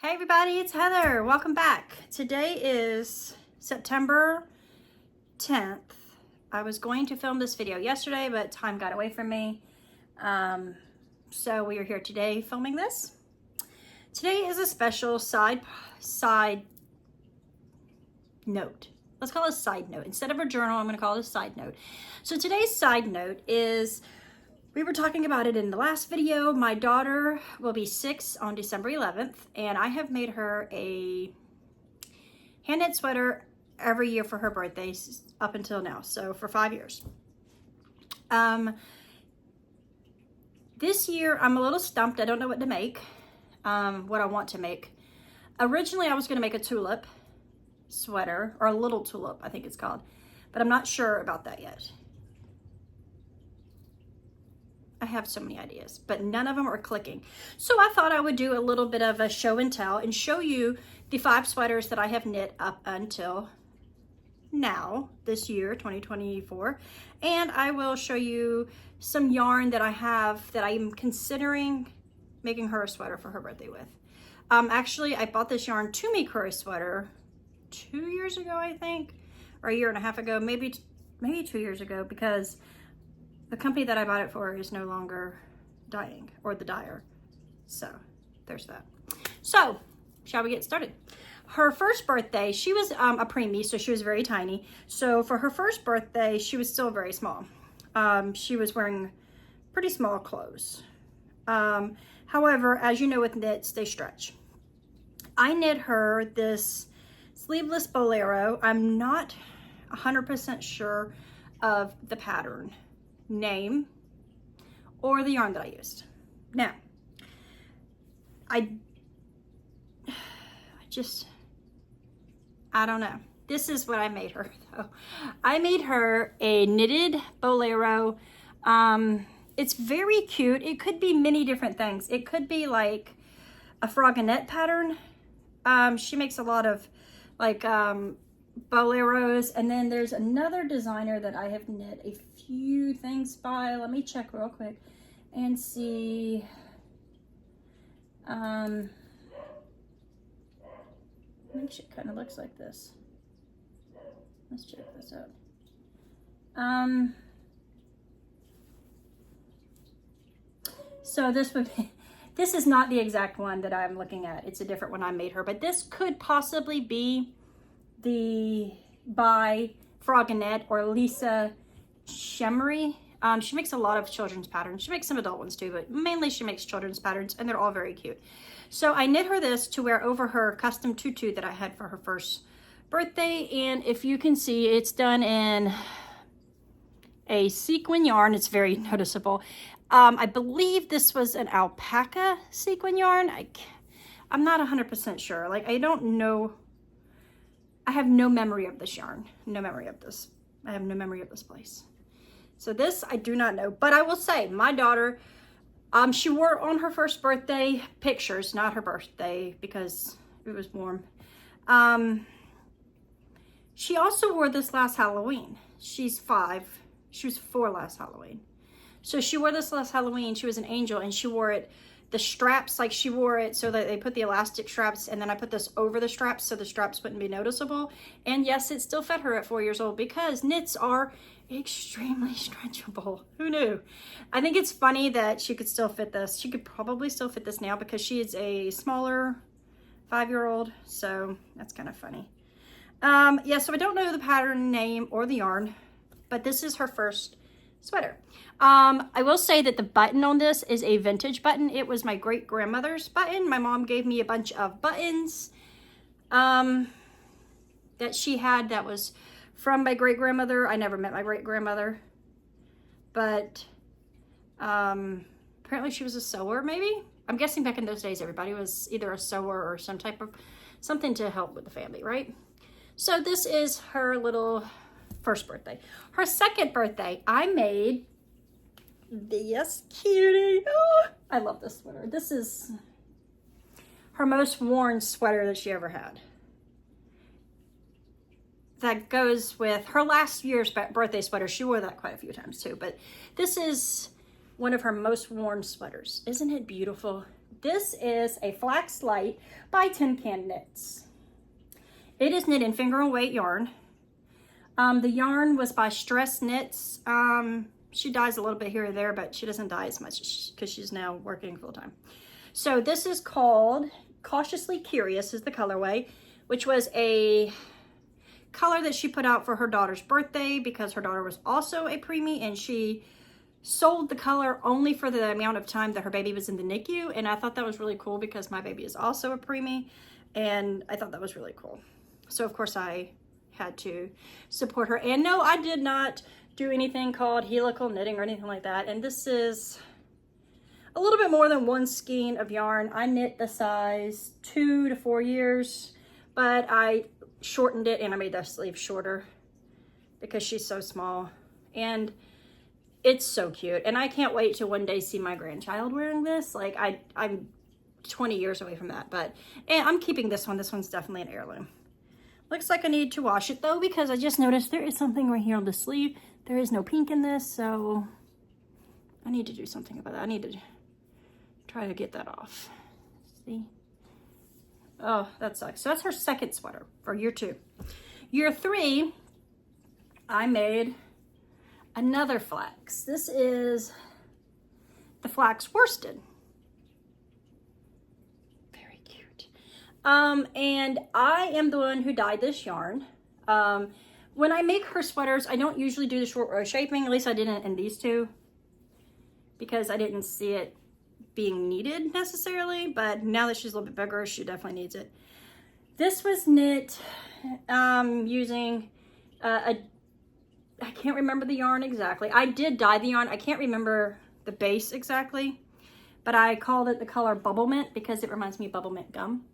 Hey everybody, it's Heather. Welcome back. Today is September 10th. I was going to film this video yesterday, but time got away from me. So we are here today filming this. Today is a special side note. Let's call it a side note. Instead of a journal, I'm going to call it a side note. So today's side note is, we were talking about it in the last video. My daughter will be 6 on December 11th, and I have made her a hand-knit sweater every year for her birthday up until now, so for 5 years. This year, I'm a little stumped. I don't know what to make, what I want to make. Originally, I was going to make a tulip sweater, or a little tulip, I think it's called, but I'm not sure about that yet. I have so many ideas, but none of them are clicking. So I thought I would do a little bit of a show and tell and show you the 5 sweaters that I have knit up until now, this year, 2024. And I will show you some yarn that I have that I'm considering making her a sweater for her birthday with. Actually, I bought this yarn to make her a sweater 2 years ago, I think, or a year and a half ago, maybe 2 years ago, because the company that I bought it for is no longer dyeing, or the dyer. So there's that. So shall we get started? Her first birthday, she was a preemie, so she was very tiny. So for her first birthday, she was still very small. She was wearing pretty small clothes. However, as you know with knits, they stretch. I knit her this sleeveless bolero. I'm not 100% sure of the pattern name or the yarn that I used. Now, I don't know. This is what I made her though. I made her a knitted bolero. It's very cute. It could be many different things. It could be like a froginette pattern. She makes a lot of like boleros, and then there's another designer that I have knit a few things by. Let me check real quick and see. I think she kind of looks like this. Let's check this out. So this would be, this is not the exact one that I'm looking at. It's a different one I made her, but this could possibly be the by Froginette or Lisa Shemery. She makes a lot of children's patterns. She makes some adult ones too, but mainly she makes children's patterns, and they're all very cute. So I knit her this to wear over her custom tutu that I had for her first birthday, and if you can see, it's done in a sequin yarn. It's very noticeable. I believe this was an alpaca sequin yarn. I'm not 100% sure. Like, I don't know. I have no memory of this yarn. No memory of this. I have no memory of this place. So this, I do not know. But I will say, my daughter, she wore on her first birthday pictures, not her birthday, because it was warm. She also wore this last Halloween. She's 5. She was 4 last Halloween. So she wore this last Halloween. She was an angel, and she wore it, the straps, like she wore it so that they put the elastic straps, and then I put this over the straps so the straps wouldn't be noticeable. And yes, it still fit her at 4 years old, because knits are extremely stretchable. Who knew? I think it's funny that she could still fit this. She could probably still fit this now because she is a smaller 5-year-old. So that's kind of funny. Yeah, so I don't know the pattern name or the yarn, but this is her first sweater. I will say that the button on this is a vintage button. It was my great-grandmother's button. My mom gave me a bunch of buttons that she had that was from my great-grandmother. I never met my great-grandmother, but apparently she was a sewer, maybe? I'm guessing back in those days everybody was either a sewer or some type of something to help with the family, right? So this is her little first birthday. Her second birthday, I made this cutie. Oh, I love this sweater. This is her most worn sweater that she ever had. That goes with her last year's birthday sweater. She wore that quite a few times too, but this is one of her most worn sweaters. Isn't it beautiful? This is a Flax Light by Tin Can Knits. It is knit in finger and weight yarn. The yarn was by Stress Knits. She dyes a little bit here or there, but she doesn't dye as much because she's now working full time. So this is called Cautiously Curious is the colorway, which was a color that she put out for her daughter's birthday because her daughter was also a preemie, and she sold the color only for the amount of time that her baby was in the NICU. And I thought that was really cool because my baby is also a preemie, and I thought that was really cool. So of course I had to support her. And no, I did not do anything called helical knitting or anything like that. And this is a little bit more than one skein of yarn. I knit the size 2 to 4 years, but I shortened it and I made the sleeve shorter because she's so small. And it's so cute. And I can't wait to one day see my grandchild wearing this. Like I'm 20 years away from that, but I'm keeping this one. This one's definitely an heirloom. Looks like I need to wash it though, because I just noticed there is something right here on the sleeve. There is no pink in this, so I need to do something about that. I need to try to get that off. See? Oh, that sucks. So that's her second sweater for year 2. Year 3, I made another flax. This is the flax worsted. Very cute. And I am the one who dyed this yarn. When I make her sweaters, I don't usually do the short row shaping. At least I didn't in these two, because I didn't see it being needed necessarily, but now that she's a little bit bigger, she definitely needs it. This was knit using I can't remember the yarn exactly. I did dye the yarn. I can't remember the base exactly, but I called it the color Bubble Mint because it reminds me of Bubble Mint gum.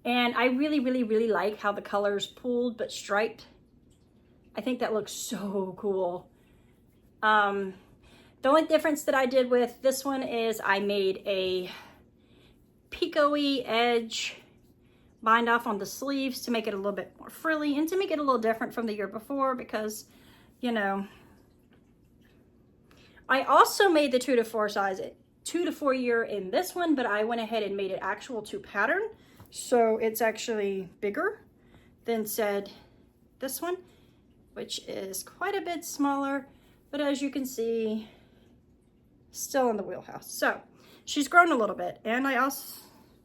And I really, really, really like how the colors pooled but striped. I think that looks so cool. The only difference that I did with this one is I made a picot-y edge bind off on the sleeves to make it a little bit more frilly and to make it a little different from the year before because, you know, I also made the 2 to 4 size, 2 to 4 year in this one, but I went ahead and made it actual to pattern. So it's actually bigger than said this one, which is quite a bit smaller, but as you can see, still in the wheelhouse. So she's grown a little bit, and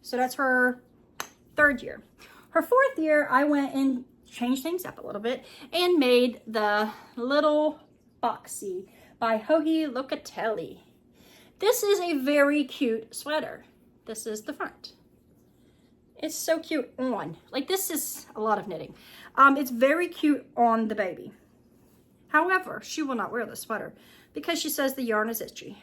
so that's her 3rd year. Her 4th year, I went and changed things up a little bit and made the Little Boxy by Joji Locatelli. This is a very cute sweater. This is the front. It's so cute on. Like, this is a lot of knitting. It's very cute on the baby. However, she will not wear the sweater because she says the yarn is itchy.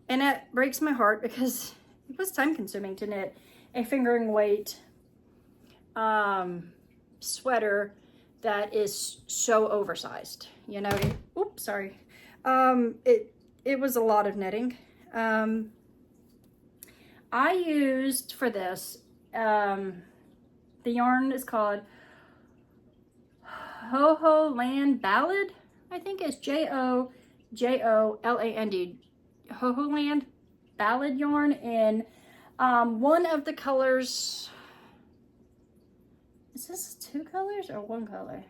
And that breaks my heart because it was time consuming to knit a fingering weight sweater that is so oversized. You know, oops, sorry. It was a lot of knitting. I used for this, the yarn is called Ho Land Ballad. I think it's Jojoland. Ho Land Ballad yarn in one of the colors. Is this 2 colors or 1 color?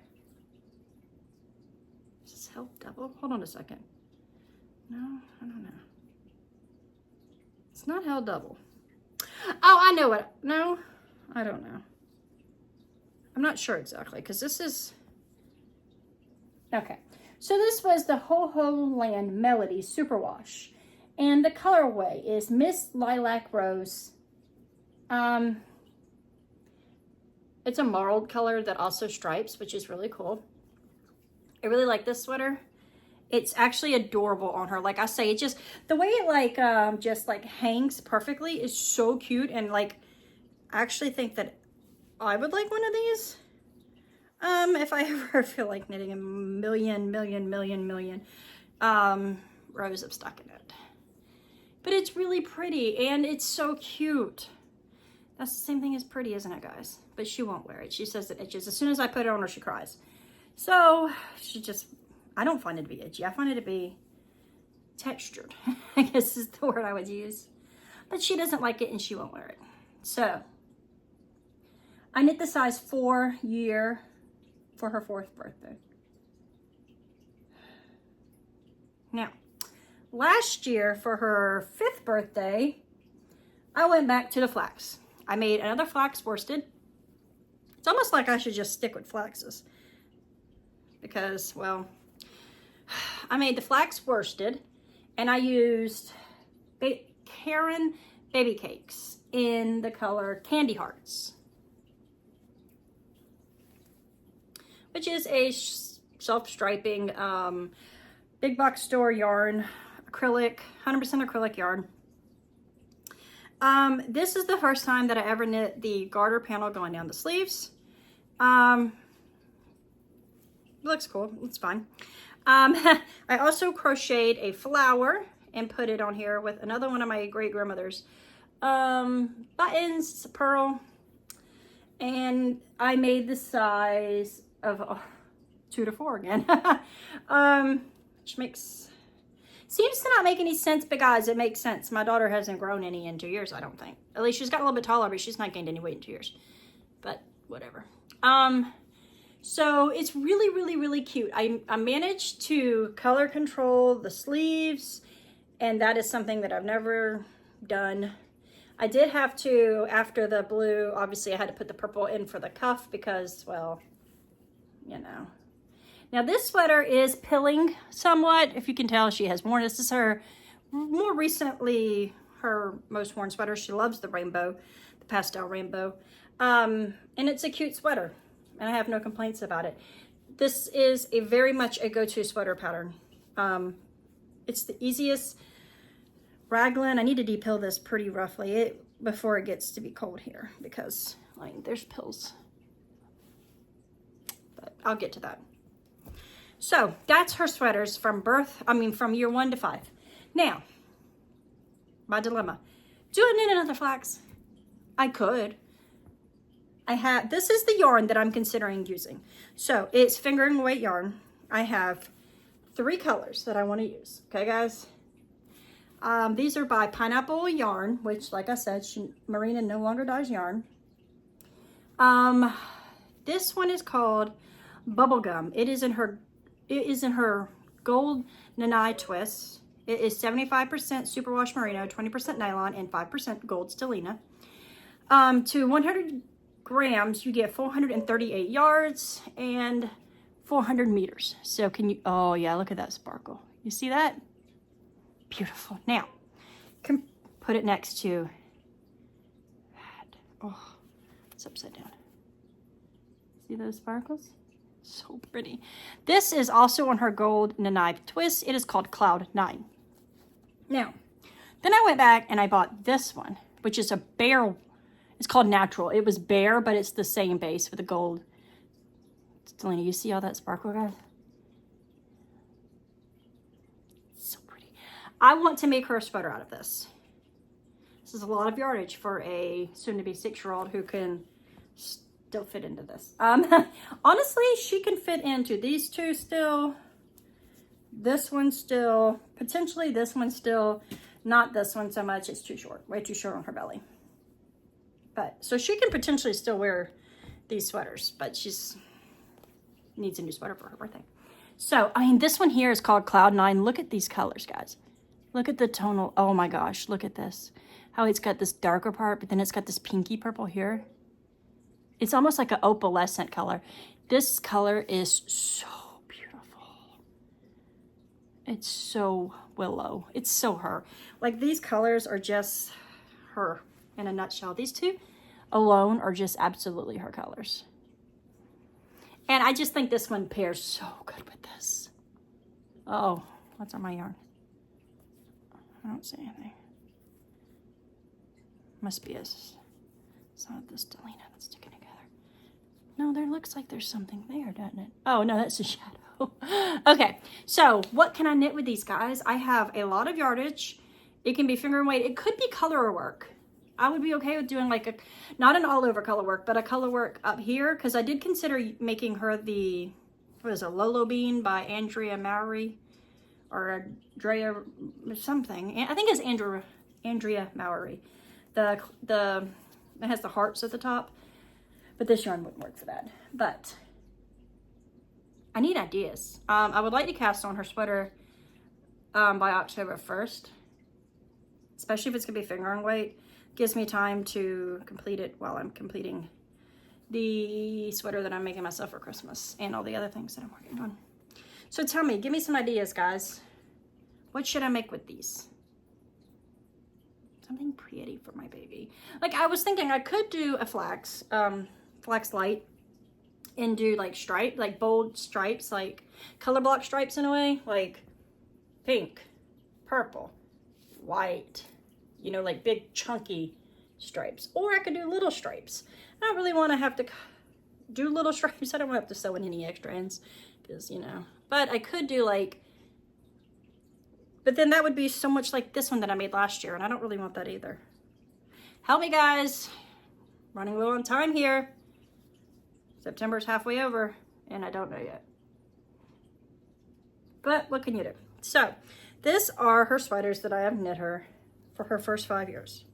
Is this held double? Hold on a second. No, I don't know. It's not held double. Oh, I know it. No, I don't know. I'm not sure exactly because this is... Okay. So this was the Ho Land Melody Superwash. And the colorway is Miss Lilac Rose. It's a marled color that also stripes, which is really cool. I really like this sweater. It's actually adorable on her. Like I say, it just, the way it like, just like hangs perfectly is so cute. And like, I actually think that I would like one of these. If I ever feel like knitting a million rows of stockinette. But it's really pretty and it's so cute. That's the same thing as pretty, isn't it, guys? But she won't wear it. She says it itches. As soon as I put it on her, she cries. So she just, I don't find it to be itchy. I find it to be textured, I guess is the word I would use. but she doesn't like it and she won't wear it. So I knit the size 4 year for her 4th birthday. Now, last year for her 5th birthday, I went back to the flax. I made another flax worsted. It's almost like I should just stick with flaxes because, well, I made the flax worsted and I used Karen baby cakes in the color Candy Hearts, which is a self-striping big box store yarn, acrylic, 100% acrylic yarn. This is the first time that I ever knit the garter panel going down the sleeves. It looks cool, it's fine. I also crocheted a flower and put it on here with another one of my great grandmother's buttons, pearl, and I made the size of 2 to 4 again, which seems to not make any sense, but guys, it makes sense. My daughter hasn't grown any in 2 years, I don't think. At least she's got a little bit taller, but she's not gained any weight in 2 years. But whatever. So it's really, really, really cute. I managed to color control the sleeves, and that is something that I've never done. I did have to, after the blue, obviously I had to put the purple in for the cuff because, well, you know. Now this sweater is pilling somewhat. If you can tell, she has worn, this is her, more recently, her most worn sweater. She loves the rainbow, the pastel rainbow. And it's a cute sweater, and I have no complaints about it. This is a very much a go-to sweater pattern. It's the easiest raglan. I need to depill this pretty roughly before it gets to be cold here because like there's pills. But I'll get to that. So that's her sweaters from from year 1 to 5. Now, my dilemma. Do I knit another flax? I could. This is the yarn that I'm considering using. So it's finger and weight yarn. I have 3 colors that I want to use. Okay, guys? These are by Pineapple Yarn, which, like I said, Marina no longer dyes yarn. This one is called Bubblegum. It is in her gold Nanai twist. It is 75% superwash merino, 20% nylon, and 5% gold stellina. To 100 grams, you get 438 yards and 400 meters. So can you, oh yeah, look at that sparkle. You see that? Beautiful. Now, can put it next to that. Oh, it's upside down. See those sparkles? So pretty. This is also on her gold Nanai twist. It is called Cloud 9. Now, then I went back and I bought this one, which is a bare. It's called Natural. It was bare, but it's the same base with the gold. Delina, you see all that sparkle, guys? So pretty. I want to make her a sweater out of this. This is a lot of yardage for a soon-to-be 6-year-old who can still fit into this. Honestly, she can fit into these two still. This one still. Potentially this one still. Not this one so much. It's too short. Way too short on her belly. But so she can potentially still wear these sweaters, but she's needs a new sweater for her birthday. So, I mean, this one here is called Cloud 9. Look at these colors, guys. Look at the tonal. Oh my gosh, look at this. How it's got this darker part, but then it's got this pinky purple here. It's almost like an opalescent color. This color is so beautiful. It's so willow. It's so her. Like, these colors are just her in a nutshell. These two alone are just absolutely her colors. And I just think this one pairs so good with this. Oh, what's on my yarn? I don't see anything. Must be some of this Delina that's sticking together. No, there looks like there's something there, doesn't it? Oh, no, that's a shadow. Okay, so what can I knit with these guys? I have a lot of yardage. It can be finger and weight. It could be color work. I would be okay with doing like not an all over color work, but a color work up here. Cause I did consider making her what is it, Lolo Bean by Andrea Mowry or Drea something. I think it's Andrea Mowry. It has the hearts at the top, but this yarn wouldn't work for that. But I need ideas. I would like to cast on her sweater by October 1st, especially if it's gonna be fingering weight. Gives me time to complete it while I'm completing the sweater that I'm making myself for Christmas and all the other things that I'm working on. So tell me, give me some ideas, guys. What should I make with these? Something pretty for my baby. Like, I was thinking I could do a flax light, and do like stripe, like bold stripes, like color block stripes in a way, like pink, purple, white, you know, like big chunky stripes. Or I could do little stripes. I don't really want to have to do little stripes. I don't want to have to sew in any extra ends because, you know, but I could do like, but then that would be so much like this one that I made last year, and I don't really want that either. Help me, guys. Running low on time here. September's halfway over, and I don't know yet. But what can you do? So, these are her sweaters that I have knit her for her first 5 years.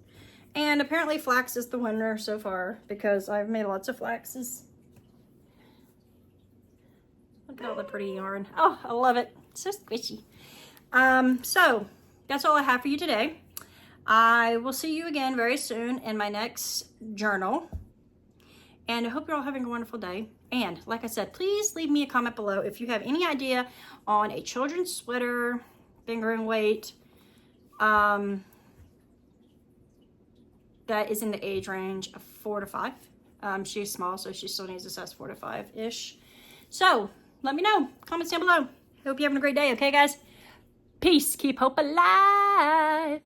And apparently flax is the winner so far because I've made lots of flaxes. Look at all the pretty yarn. Oh, I love it. It's so squishy. So, that's all I have for you today. I will see you again very soon in my next journal. And I hope you're all having a wonderful day. And like I said, please leave me a comment below if you have any idea on a children's sweater, fingering weight, that is in the age range of 4 to 5. She's small, so she still needs a size 4 to 5-ish. So let me know. Comments down below. Hope you're having a great day, okay, guys? Peace. Keep hope alive.